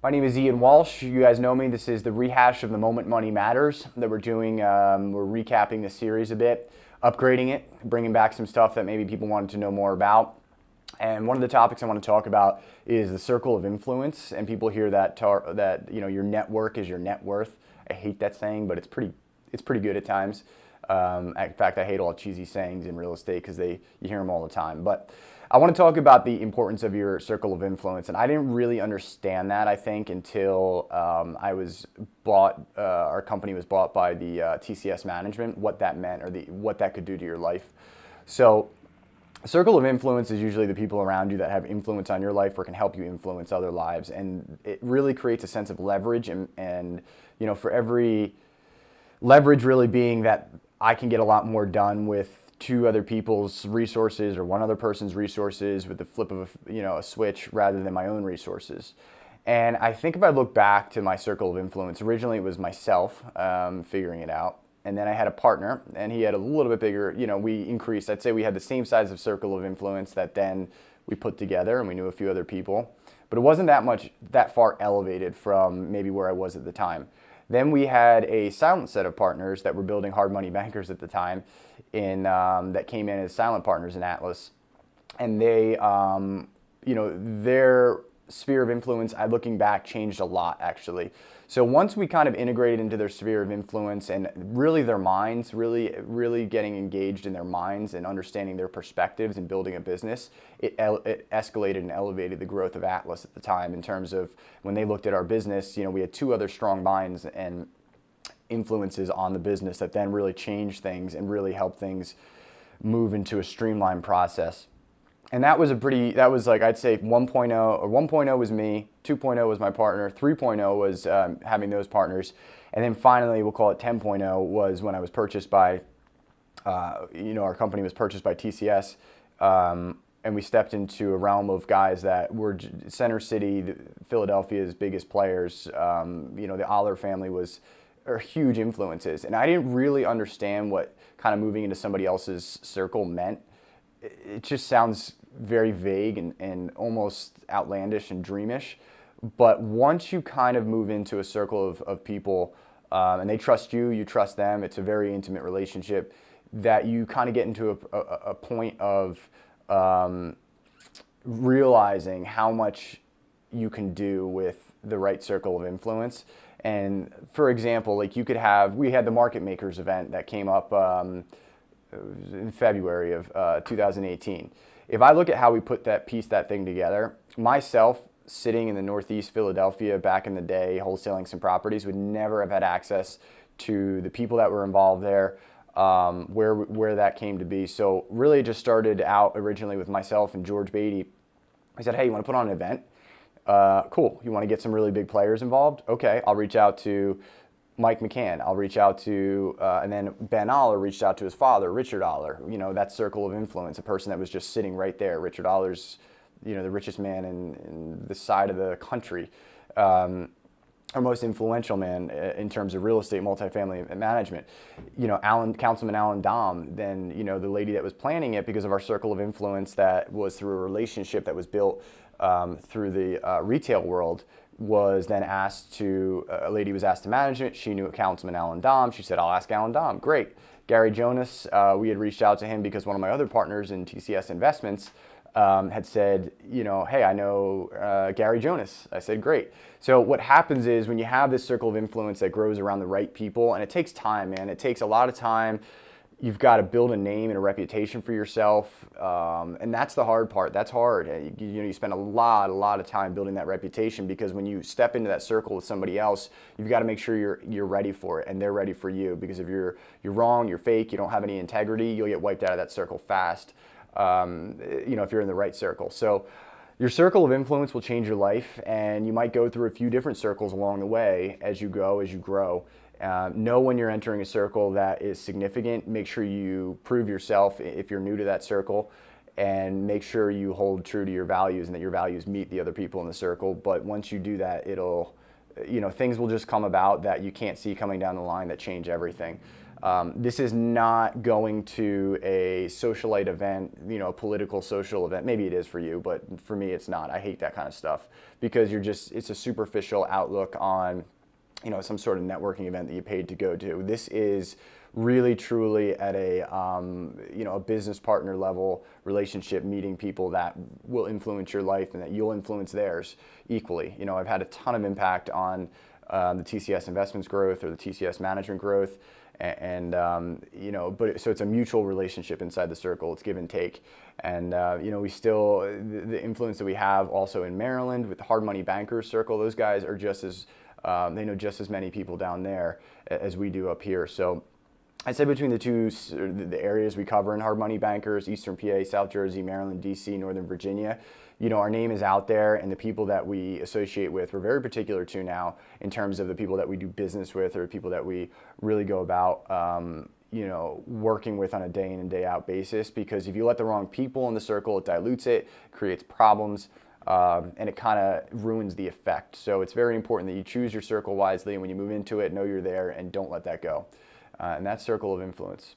My name is Ian Walsh. You guys know me. This is the rehash of The Moment Money Matters that we're doing. We're recapping the series a bit, upgrading it, bringing back some stuff that maybe people wanted to know more about. And one of the topics I want to talk about is the circle of influence. And people hear that your network is your net worth. I hate that saying, but it's pretty good at times. In fact, I hate all cheesy sayings in real estate because you hear them all the time. But I want to talk about the importance of your circle of influence, and I didn't really understand that, I think, until our company was bought by the TCS management, what that meant or what that could do to your life. So circle of influence is usually the people around you that have influence on your life or can help you influence other lives, and it really creates a sense of leverage, and for every leverage really being that I can get a lot more done with two other people's resources or one other person's resources with the flip of a switch rather than my own resources. And I think if I look back to my circle of influence, originally it was myself figuring it out. And then I had a partner, and he had a little bit bigger, we increased. I'd say we had the same size of circle of influence that then we put together, and we knew a few other people. But it wasn't that far elevated from maybe where I was at the time. Then we had a silent set of partners that were building hard money bankers at the time, that came in as silent partners in Atlas, and they, their sphere of influence, looking back, changed a lot actually. So once we kind of integrated into their sphere of influence and really their minds, really getting engaged in their minds and understanding their perspectives and building a business, it escalated and elevated the growth of Atlas at the time in terms of when they looked at our business. We had two other strong minds and influences on the business that then really changed things and really helped things move into a streamlined process. And that was like, I'd say 1.0, or 1.0 was me, 2.0 was my partner, 3.0 was having those partners, and then finally, we'll call it 10.0, was when I was purchased by, our company was purchased by TCS, and we stepped into a realm of guys that were Center City, Philadelphia's biggest players. The Aller family are huge influences, and I didn't really understand what kind of moving into somebody else's circle meant. It just sounds very vague and almost outlandish and dreamish. But once you kind of move into a circle of people, and they trust you, you trust them, it's a very intimate relationship, that you kind of get into a point of realizing how much you can do with the right circle of influence. And for example, like we had the Market Makers event that came up in February of 2018. If I look at how we pieced that thing together, myself sitting in the Northeast Philadelphia back in the day, wholesaling some properties, would never have had access to the people that were involved there, where that came to be. So really it just started out originally with myself and George Beatty. I said, hey, you want to put on an event? Cool. You want to get some really big players involved? Okay, I'll reach out to Mike McCann. I'll reach out to, and then Ben Aller reached out to his father, Richard Aller. That circle of influence, a person that was just sitting right there. Richard Aller's, the richest man in this side of the country, our most influential man in terms of real estate, multifamily management. Councilman Alan Dom, then, the lady that was planning it, because of our circle of influence that was through a relationship that was built through the retail world, was then a lady was asked to manage it. She knew Councilman Alan Dom. She said, I'll ask Alan Dom. Great. Gary Jonas, we had reached out to him because one of my other partners in TCS Investments had said, hey, I know Gary Jonas. I said, great. So what happens is when you have this circle of influence that grows around the right people, and it takes time, man. It takes a lot of time. You've got to build a name and a reputation for yourself, and that's the hard part. That's hard. You spend a lot of time building that reputation, because when you step into that circle with somebody else, you've got to make sure you're ready for it and they're ready for you. Because if you're wrong, you're fake, you don't have any integrity, you'll get wiped out of that circle fast. If you're in the right circle. So your circle of influence will change your life, and you might go through a few different circles along the way as you grow. Know when you're entering a circle that is significant. Make sure you prove yourself if you're new to that circle, and make sure you hold true to your values and that your values meet the other people in the circle. But once you do that, things will just come about that you can't see coming down the line that change everything. This is not going to a socialite event, a political social event. Maybe it is for you, but for me, it's not. I hate that kind of stuff because it's a superficial outlook on, some sort of networking event that you paid to go to. This is really truly at a business partner level relationship, meeting people that will influence your life and that you'll influence theirs equally. I've had a ton of impact on the TCS Investments growth or the TCS management growth. So it's a mutual relationship inside the circle. It's give and take. And, we still, the influence that we have also in Maryland with the hard money bankers circle, those guys are just as, they know just as many people down there as we do up here. So I'd say between the areas we cover in hard money bankers, Eastern PA, South Jersey, Maryland, DC, Northern Virginia, our name is out there, and the people that we associate with, we're very particular to now in terms of the people that we do business with or people that we really go about, working with on a day in and day out basis. Because if you let the wrong people in the circle, it dilutes it, creates problems, and it kind of ruins the effect. So it's very important that you choose your circle wisely, and when you move into it, know you're there and don't let that go. And that's circle of influence.